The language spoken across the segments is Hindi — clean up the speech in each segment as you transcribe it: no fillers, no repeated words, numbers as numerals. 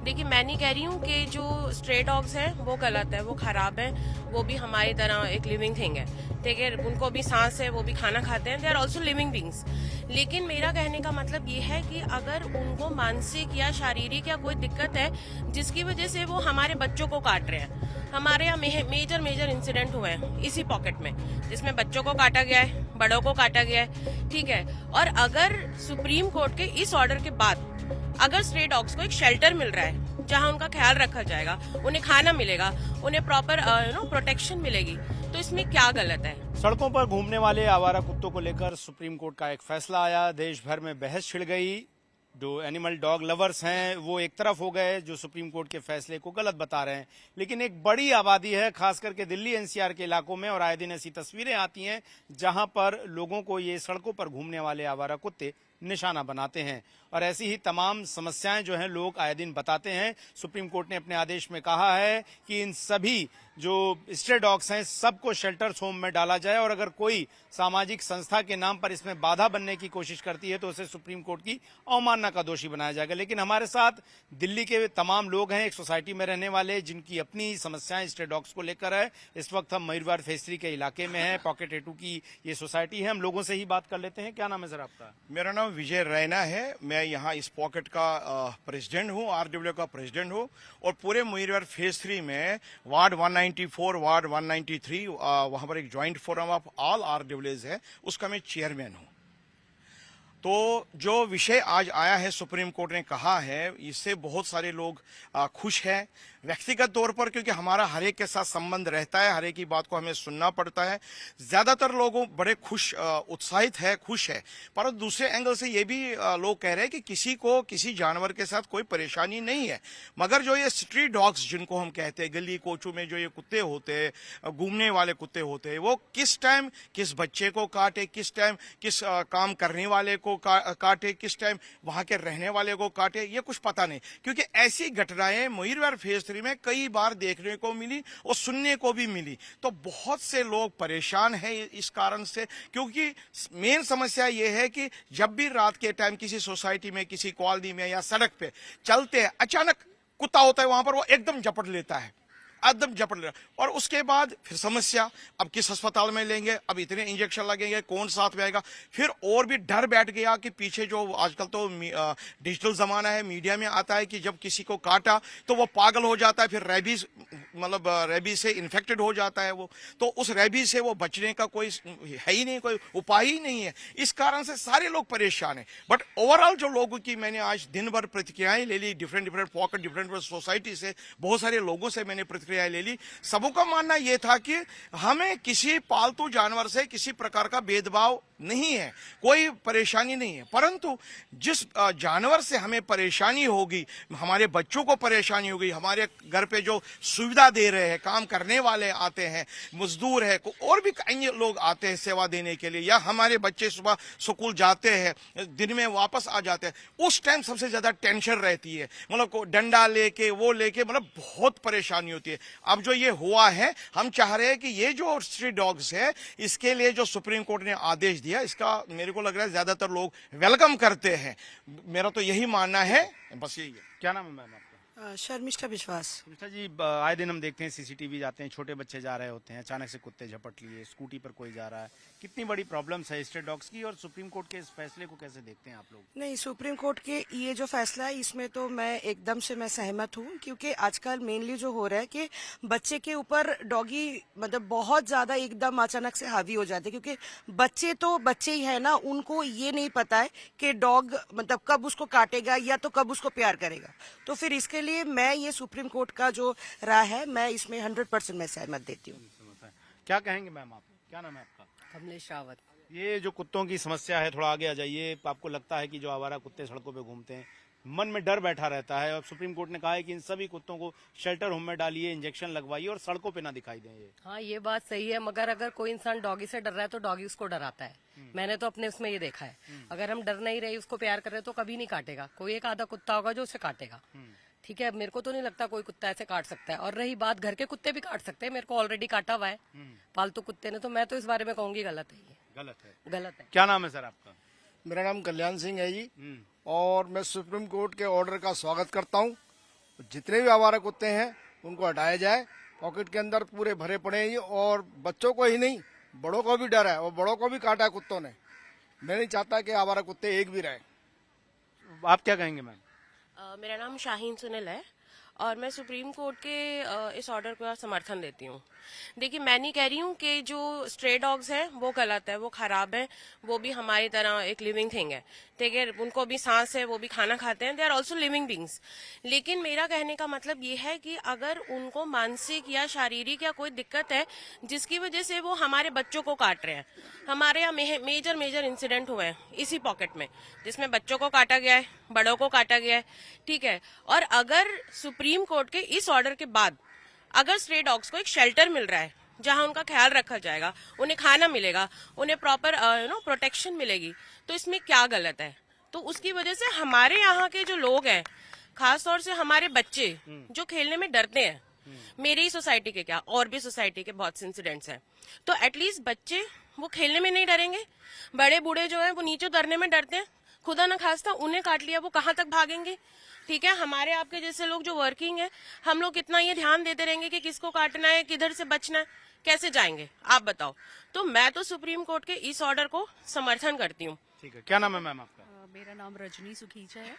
देखिए, मैं नहीं कह रही हूँ कि जो स्ट्रे डॉग्स हैं वो गलत है, वो खराब है, वो भी हमारी तरह एक लिविंग थिंग है, ठीक है, उनको भी सांस है, वो भी खाना खाते हैं, they are also living beings. लेकिन मेरा कहने का मतलब ये है कि अगर उनको मानसिक या शारीरिक या कोई दिक्कत है जिसकी वजह से वो हमारे बच्चों को काट रहे हैं, हमारे यहाँ मेजर मेजर इंसिडेंट हुए हैं इसी पॉकेट में, जिसमें बच्चों को काटा गया है, बड़ों को काटा गया है, ठीक है। और अगर सुप्रीम कोर्ट के इस ऑर्डर के बाद अगर स्ट्रे डॉग्स को एक शेल्टर मिल रहा है जहां उनका ख्याल रखा जाएगा, उन्हें खाना मिलेगा, उन्हें प्रॉपर प्रोटेक्शन मिलेगी, तो इसमें क्या गलत है? सड़कों पर घूमने वाले आवारा कुत्तों को लेकर सुप्रीम कोर्ट का एक फैसला आया। देश भर में बहस छिड़ गई। जो एनिमल डॉग लवर्स हैं वो एक तरफ हो गए, जो सुप्रीम कोर्ट के फैसले को गलत बता रहे हैं। लेकिन एक बड़ी आबादी है, खास करके दिल्ली एनसीआर के इलाकों में, और आए दिन ऐसी तस्वीरें आती हैं जहां पर लोगों को ये सड़कों पर घूमने वाले आवारा कुत्ते निशाना बनाते हैं। और ऐसी ही तमाम समस्याएं जो हैं लोग आए दिन बताते हैं। सुप्रीम कोर्ट ने अपने आदेश में कहा है कि इन सभी जो स्ट्रे डॉग्स हैं सबको शेल्टर्स होम में डाला जाए, और अगर कोई सामाजिक संस्था के नाम पर इसमें बाधा बनने की कोशिश करती है तो उसे सुप्रीम कोर्ट की अवमानना का दोषी बनाया जाएगा। लेकिन हमारे साथ दिल्ली के तमाम लोग हैं, एक सोसाइटी में रहने वाले, जिनकी अपनी समस्याएं स्ट्रे डॉग्स को लेकर है। इस वक्त हम मयूरवार फेज 3 के इलाके में हैं। पॉकेट एटू की ये सोसाइटी है। हम लोगों से ही बात कर लेते हैं। क्या नाम है सर आपका? मेरा नाम विजय रैना है। मैं यहाँ इस पॉकेट का प्रेसिडेंट हूँ, आरडब्ल्यू का प्रेसिडेंट हूँ, और पूरे मयूरवार फेज 3 में वार्ड 194, वार्ड 193 वहाँ पर एक ज्वाइंट फोरम ऑफ ऑल आरडब्ल्यूज है, उसका मैं चेयरमैन हूँ। तो जो विषय आज आया है, सुप्रीम कोर्ट ने कहा है, इससे बहुत सारे लोग खुश हैं व्यक्तिगत तौर पर, क्योंकि हमारा हर एक के साथ संबंध रहता है, हर एक की बात को हमें सुनना पड़ता है। ज्यादातर लोगों बड़े खुश, उत्साहित है, खुश है। पर दूसरे एंगल से ये भी लोग कह रहे हैं कि किसी को किसी जानवर के साथ कोई परेशानी नहीं है, मगर जो ये स्ट्रीट डॉग्स जिनको हम कहते हैं, गली कोचों में जो ये कुत्ते होते हैं, घूमने वाले कुत्ते होते हैं, वो किस टाइम किस बच्चे को काटे, किस टाइम किस काम करने वाले को काटे, किस टाइम वहां के रहने वाले को काटे, ये कुछ पता नहीं। क्योंकि ऐसी घटनाएं मयूरवार फेज 3 में कई बार देखने को मिली और सुनने को भी मिली। तो बहुत से लोग परेशान हैं इस कारण से, क्योंकि मेन समस्या ये है कि जब भी रात के टाइम किसी सोसाइटी में, किसी कॉलोनी में या सड़क पे चलते हैं, अचानक कुत्ता होता है वहां पर, वो एकदम झपट लेता है, एकदम झपट लेता है। और उसके बाद फिर समस्या, अब किस अस्पताल में लेंगे, अब इतने इंजेक्शन लगेंगे, कौन साथ में आएगा। फिर और भी डर बैठ गया कि पीछे जो आजकल तो डिजिटल जमाना है, मीडिया में आता है कि जब किसी को काटा तो वो पागल हो जाता है, फिर रेबीज, मतलब रेबीज से इन्फेक्टेड हो जाता है वो, तो उस रेबीज से वो बचने का कोई है ही नहीं, कोई उपाय ही नहीं है। इस कारण से सारे लोग परेशान हैं। बट ओवरऑल जो लोगों की मैंने आज दिन भर प्रतिक्रियाएं ले ली, डिफरेंट पॉकेट, डिफरेंट सोसाइटी से, बहुत सारे लोगों से मैंने प्रतिक्रिया ले ली। सबका मानना यह था कि हमें किसी पालतू जानवर से किसी प्रकार का भेदभाव नहीं है, कोई परेशानी नहीं है, परंतु जिस जानवर से हमें परेशानी होगी, हमारे बच्चों को परेशानी होगी, हमारे घर पे जो सुविधा दे रहे हैं, काम करने वाले आते हैं, मजदूर है, और भी कई लोग आते हैं सेवा देने के लिए, या हमारे बच्चे सुबह स्कूल जाते हैं, दिन में वापस आ जाते हैं, उस टाइम सबसे ज्यादा टेंशन रहती है। मतलब डंडा लेके वो लेके, मतलब बहुत परेशानी होती है। अब जो ये हुआ है, हम चाह रहे हैं कि ये जो स्ट्रीट डॉग्स है, इसके लिए जो सुप्रीम कोर्ट ने आदेश दिया, इसका मेरे को लग रहा है ज्यादातर लोग वेलकम करते हैं। मेरा तो यही मानना है, बस यही है। क्या नाम है मैम आपका? शर्मिष्ठा विश्वास। शर्मिष्ठा जी, आए दिन हम देखते हैं सीसीटीवी जाते हैं, छोटे बच्चे जा रहे होते हैं, अचानक से कुत्ते झपट लिए, स्कूटी पर कोई जा रहा है। कितनी बड़ी प्रॉब्लम्स है स्ट्रीट डॉग्स की, और सुप्रीम कोर्ट के इस फैसले को कैसे देखते हैं आप लोग? नहीं, सुप्रीम कोर्ट के ये जो फैसला है, इसमें तो मैं एकदम से मैं सहमत हूँ, क्योंकि आजकल मेनली जो हो रहा है कि बच्चे के ऊपर डॉगी मतलब बहुत ज्यादा एकदम अचानक से हावी हो जाते हैं, क्योंकि बच्चे तो बच्चे ही है ना, उनको ये नहीं पता है कि डॉग मतलब कब उसको काटेगा या तो कब उसको प्यार करेगा। तो फिर इसके लिए मैं ये सुप्रीम कोर्ट का जो राय है, मैं इसमें 100% मैं सहमत देती हूँ। क्या कहेंगे मैम आप? क्या नाम है आपका? कमलेश रावत। ये जो कुत्तों की समस्या है, थोड़ा आगे आ जाइए। आपको लगता है कि जो आवारा कुत्ते सड़कों पे घूमते हैं, मन में डर बैठा रहता है, और सुप्रीम कोर्ट ने कहा है कि इन सभी कुत्तों को शेल्टर होम में डालिए, इंजेक्शन लगवाइए, और सड़कों पे ना दिखाई दें ये। हाँ, ये बात सही है, मगर अगर कोई इंसान डॉगी से डर रहा है तो डॉगी उसको डराता है। मैंने तो अपने उसमें ये देखा है, अगर हम डर नहीं रहे, उसको प्यार कर रहे तो कभी नहीं काटेगा। कोई एक आधा कुत्ता होगा जो उसे काटेगा, ठीक है। मेरे को तो नहीं लगता कोई कुत्ता ऐसे काट सकता है। और रही बात, घर के कुत्ते भी काट सकते हैं, मेरे को ऑलरेडी काटा हुआ है पालतू कुत्ते ने, तो मैं तो इस बारे में कहूंगी गलत है, ये गलत है, गलत है। क्या नाम है सर आपका? मेरा नाम कल्याण सिंह है जी, और मैं सुप्रीम कोर्ट के ऑर्डर का स्वागत करता हूं। जितने भी आवारा कुत्ते हैं उनको हटाया जाए। पॉकेट के अंदर पूरे भरे पड़े हैं ये, और बच्चों को ही नहीं बड़ों को भी डर है, और बड़ों को भी काटा है कुत्तों ने। मैं नहीं चाहता कि आवारा कुत्ते एक भी रहे। आप क्या कहेंगे मैम? मेरा नाम शाहीन सुनील है और मैं सुप्रीम कोर्ट के इस ऑर्डर का समर्थन देती हूँ। देखिए, मैं नहीं कह रही हूँ कि जो स्ट्रे डॉग्स हैं वो गलत है, वो खराब है, वो भी हमारी तरह एक लिविंग थिंग है, ठीक है। उनको भी सांस है, वो भी खाना खाते हैं, they are also living beings. लेकिन मेरा कहने का मतलब ये है कि अगर उनको मानसिक या शारीरिक या कोई दिक्कत है जिसकी वजह से वो हमारे बच्चों को काट रहे हैं, हमारे यहाँ मेजर इंसिडेंट हुए हैं इसी पॉकेट में, जिसमें बच्चों को काटा गया है, बड़ों को काटा गया है, ठीक है। और अगर सुप्रीम कोर्ट के इस ऑर्डर के बाद अगर स्ट्रे डॉग्स को एक शेल्टर मिल रहा है जहां उनका ख्याल रखा जाएगा, उन्हें खाना मिलेगा, उन्हें प्रॉपर प्रोटेक्शन मिलेगी, तो इसमें क्या गलत है? तो उसकी वजह से हमारे यहाँ के जो लोग हैं, खास तौर से हमारे बच्चे जो खेलने में डरते हैं, मेरी ही सोसाइटी के क्या और भी सोसाइटी के बहुत से इंसिडेंट्स हैं, तो एटलीस्ट बच्चे वो खेलने में नहीं डरेंगे। बड़े बूढ़े जो है वो नीचे उतरने में डरते हैं, खुदा न खास्ता उन्हें काट लिया वो कहाँ तक भागेंगे, ठीक है। हमारे आपके जैसे लोग जो वर्किंग है, हम लोग कितना ये ध्यान देते रहेंगे कि किसको काटना है, किधर से बचना है, कैसे जाएंगे, आप बताओ। तो मैं तो सुप्रीम कोर्ट के इस ऑर्डर को समर्थन करती हूँ। ठीक है, क्या नाम है मैम आपका? मेरा नाम रजनी सुखीचा है।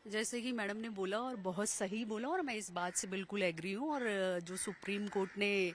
जैसे कि मैडम ने बोला और बहुत सही बोला, और मैं इस बात से बिल्कुल एग्री हूँ। और जो सुप्रीम कोर्ट ने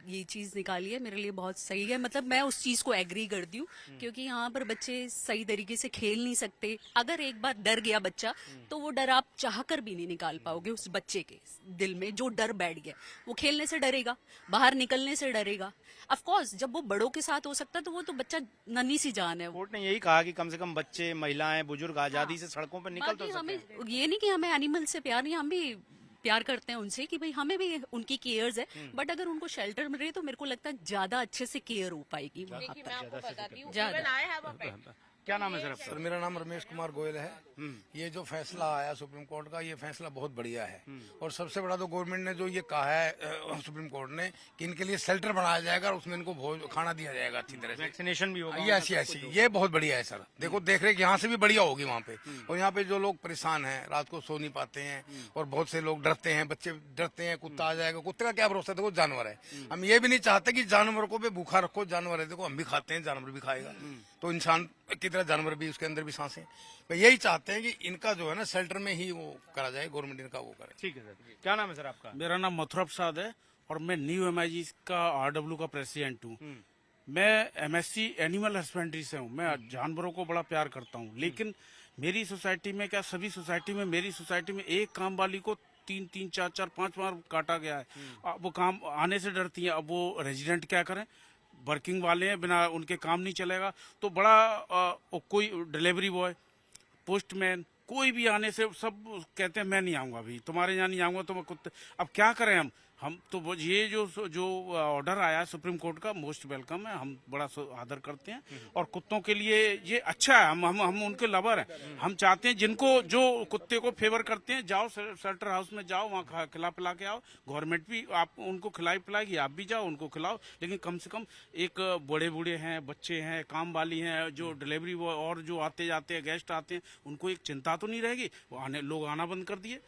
ये चीज निकाली है मेरे लिए बहुत सही है। मतलब मैं उस चीज को एग्री करती हूँ, क्योंकि यहाँ पर बच्चे सही तरीके से खेल नहीं सकते। अगर एक बार डर गया बच्चा तो वो डर आप चाहकर भी नहीं निकाल पाओगे उस बच्चे के दिल में। जो डर बैठ गया वो खेलने से डरेगा, बाहर निकलने से डरेगा। ऑफ कोर्स जब वो बड़ों के साथ हो सकता है तो वो तो बच्चा नन्ही सी जान है। कोर्ट ने यही कहा कि कम से कम बच्चे, महिलाएं, बुजुर्ग आजादी से सड़कों पर निकल तो बाकी सकते हमें हैं। ये नहीं कि हमें एनिमल से प्यार नहीं, हम भी प्यार करते हैं उनसे कि भाई हमें भी उनकी केयर्स है। बट अगर उनको शेल्टर मिल रही है तो मेरे को लगता है ज्यादा अच्छे से केयर हो पाएगी वहाँ देखिए, मैं आपको बताती हूँ, ज्यादा। even I have a pet। क्या नाम है सर सर आपका? मेरा नाम रमेश कुमार गोयल है। ये जो फैसला आया सुप्रीम कोर्ट का, ये फैसला बहुत बढ़िया है। और सबसे बड़ा तो गवर्नमेंट ने जो ये कहा है सुप्रीम कोर्ट ने कि इनके लिए शेल्टर बनाया जाएगा और उसमें इनको खाना दिया जाएगा अच्छी तरह से। वैक्सीनेशन भी होगा? ऐसी ये बहुत बढ़िया है सर। देखो देख रेख यहाँ से भी बढ़िया होगी वहाँ पे। और यहाँ पे जो लोग परेशान हैं, रात को सो नहीं पाते हैं, और बहुत से लोग डरते हैं, बच्चे डरते हैं कुत्ता आ जाएगा। कुत्ते का क्या भरोसा है, देखो जानवर है। हम ये भी नहीं चाहते कि जानवर को भी भूखा रखो। जानवर है, देखो हम भी खाते हैं, जानवर भी खाएगा, तो इंसान की तरह जानवर भी, उसके अंदर भी सांसें। तो यही चाहते हैं कि इनका जो है ना शेल्टर में ही वो करा जाए, गवर्नमेंट इनका वो करे। ठीक है सर, क्या नाम है सर आपका? मेरा नाम मथुरा प्रसाद है और मैं न्यू एमआईजी का आरडब्ल्यू का प्रेसिडेंट हूँ। मैं एमएससी एनिमल हस्बेंड्री से हूँ। मैं जानवरों को बड़ा प्यार करता हूँ, लेकिन मेरी सोसाइटी में, क्या सभी सोसाइटी में, मेरी सोसाइटी में एक काम वाली को 3-3, 4-4, 5 बार काटा गया है। अब वो काम आने से डरती है। अब वो रेजिडेंट क्या करें, वर्किंग वाले हैं, बिना उनके काम नहीं चलेगा। तो बड़ा कोई डिलीवरी बॉय, पोस्टमैन, कोई भी आने से सब कहते हैं मैं नहीं आऊंगा, अभी तुम्हारे यहाँ नहीं आऊंगा तो मैं कुत्ते। अब क्या करें हम तो ये जो ऑर्डर आया सुप्रीम कोर्ट का, मोस्ट वेलकम है। हम बड़ा आदर करते हैं और कुत्तों के लिए ये अच्छा है। हम उनके लवर हैं। हम चाहते हैं जिनको, जो कुत्ते को फेवर करते हैं, जाओ शेल्टर हाउस में जाओ, वहाँ खिला पिला के आओ। गवर्नमेंट भी आप उनको खिलाई पिलाएगी, आप भी जाओ उनको खिलाओ। लेकिन कम से कम एक बड़े बूढ़े हैं, बच्चे हैं, काम वाली हैं, जो डिलीवरी बॉय और जो आते जाते हैं गेस्ट आते हैं, उनको एक चिंता तो नहीं रहेगी। लोग आना बंद कर दिए,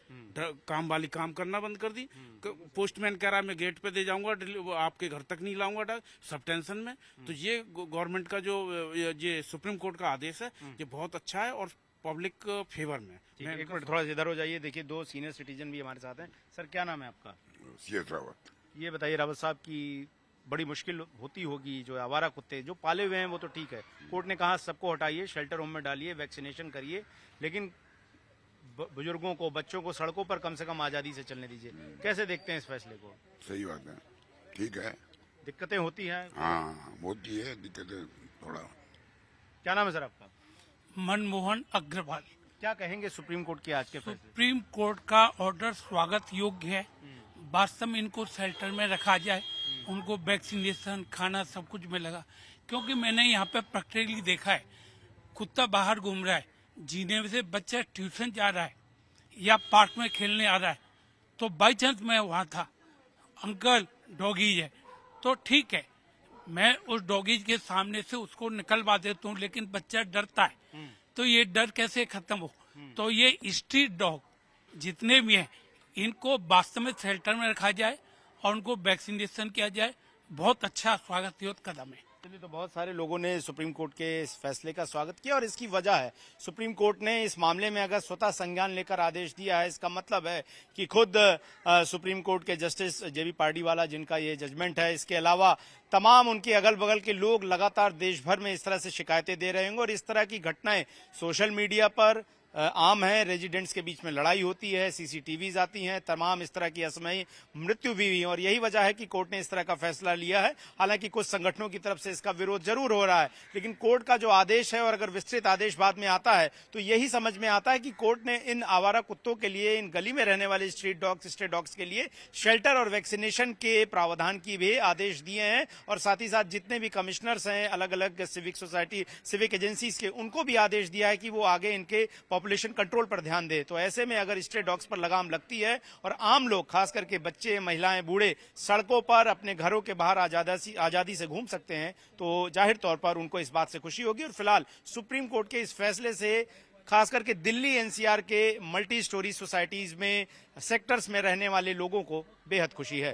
काम वाली काम करना बंद कर दी। पोस्टमैन कह रहा है मैं गेट पे दे जाऊंगा, आपके घर तक नहीं लाऊंगा, सब टेंशन में। तो ये गवर्नमेंट का जो ये सुप्रीम कोर्ट का आदेश है, ये बहुत अच्छा है और पब्लिक फेवर में। एक मिनट थोड़ा इधर हो जाइए। देखिए, 2 सीनियर सिटीजन भी हमारे साथ हैं। सर, क्या नाम है आपका? सीएस रावत। ये बताइए रावत साहब की बड़ी मुश्किल होती होगी, जो आवारा कुत्ते जो पाले हुए हैं वो तो ठीक है, कोर्ट ने कहा सबको हटाइए, शेल्टर होम में डालिए, वैक्सीनेशन करिए, लेकिन बुजुर्गों को, बच्चों को सड़कों पर कम से कम आजादी से चलने दीजिए। कैसे देखते हैं इस फैसले को? सही बात है, ठीक है। दिक्कतें होती हैं? हाँ होती है दिक्कतें थोड़ा। क्या नाम है सर आपका? मनमोहन अग्रवाल। क्या कहेंगे सुप्रीम कोर्ट के आज के फैसले? सुप्रीम कोर्ट का ऑर्डर स्वागत योग्य है। वास्तव में इनको शेल्टर में रखा जाए, उनको वैक्सीनेशन, खाना सब कुछ मिलेगा। क्योंकि मैंने यहाँ पे प्रैक्टिकली देखा है, कुत्ता बाहर घूम रहा है, जीने से बच्चा ट्यूशन जा रहा है या पार्क में खेलने आ रहा है, तो बाई चांस मैं वहाँ था, अंकल डॉगीज है तो ठीक है, मैं उस डॉगीज के सामने से उसको निकलवा देता हूँ, लेकिन बच्चा डरता है। तो ये डर कैसे खत्म हो? तो ये स्ट्रीट डॉग जितने भी हैं, इनको वास्तव में शेल्टर में रखा जाए और उनको वैक्सीनेशन किया जाए। बहुत अच्छा स्वागत योग्य कदम है। चलिए, तो बहुत सारे लोगों ने सुप्रीम कोर्ट के इस फैसले का स्वागत किया और इसकी वजह है, सुप्रीम कोर्ट ने इस मामले में अगर स्वतः संज्ञान लेकर आदेश दिया है, इसका मतलब है कि खुद सुप्रीम कोर्ट के जस्टिस जेबी पार्डीवाला जिनका ये जजमेंट है, इसके अलावा तमाम उनके अगल बगल के लोग लगातार देश भर में इस तरह से शिकायतें दे रहे होंगे और इस तरह की घटनाएं सोशल मीडिया पर आम है। रेजिडेंट्स के बीच में लड़ाई होती है, सीसीटीवीज आती हैं, तमाम इस तरह की असमयी मृत्यु भी हुई और यही वजह है कि कोर्ट ने इस तरह का फैसला लिया है। हालांकि कुछ संगठनों की तरफ से इसका विरोध जरूर हो रहा है, लेकिन कोर्ट का जो आदेश है और अगर विस्तृत आदेश बाद में आता है तो यही समझ में आता है कि कोर्ट ने इन आवारा कुत्तों के लिए, इन गली में रहने वाले स्ट्रीट डॉग्स, स्ट्रे डॉग्स के लिए शेल्टर और वैक्सीनेशन के प्रावधान की भी आदेश दिए हैं और साथ ही साथ जितने भी कमिश्नर्स हैं अलग अलग सिविक सोसाइटी, सिविक एजेंसीज के, उनको भी आदेश दिया है कि वो आगे इनके पॉपुलेशन कंट्रोल पर ध्यान दे। तो ऐसे में अगर स्ट्रे डॉग्स पर लगाम लगती है और आम लोग, खास करके बच्चे, महिलाएं, बूढ़े सड़कों पर अपने घरों के बाहर आजादी से घूम सकते हैं, तो जाहिर तौर पर उनको इस बात से खुशी होगी। और फिलहाल सुप्रीम कोर्ट के इस फैसले से खास करके दिल्ली एनसीआर के मल्टी स्टोरी सोसाइटीज में, सेक्टर्स में रहने वाले लोगों को बेहद खुशी है।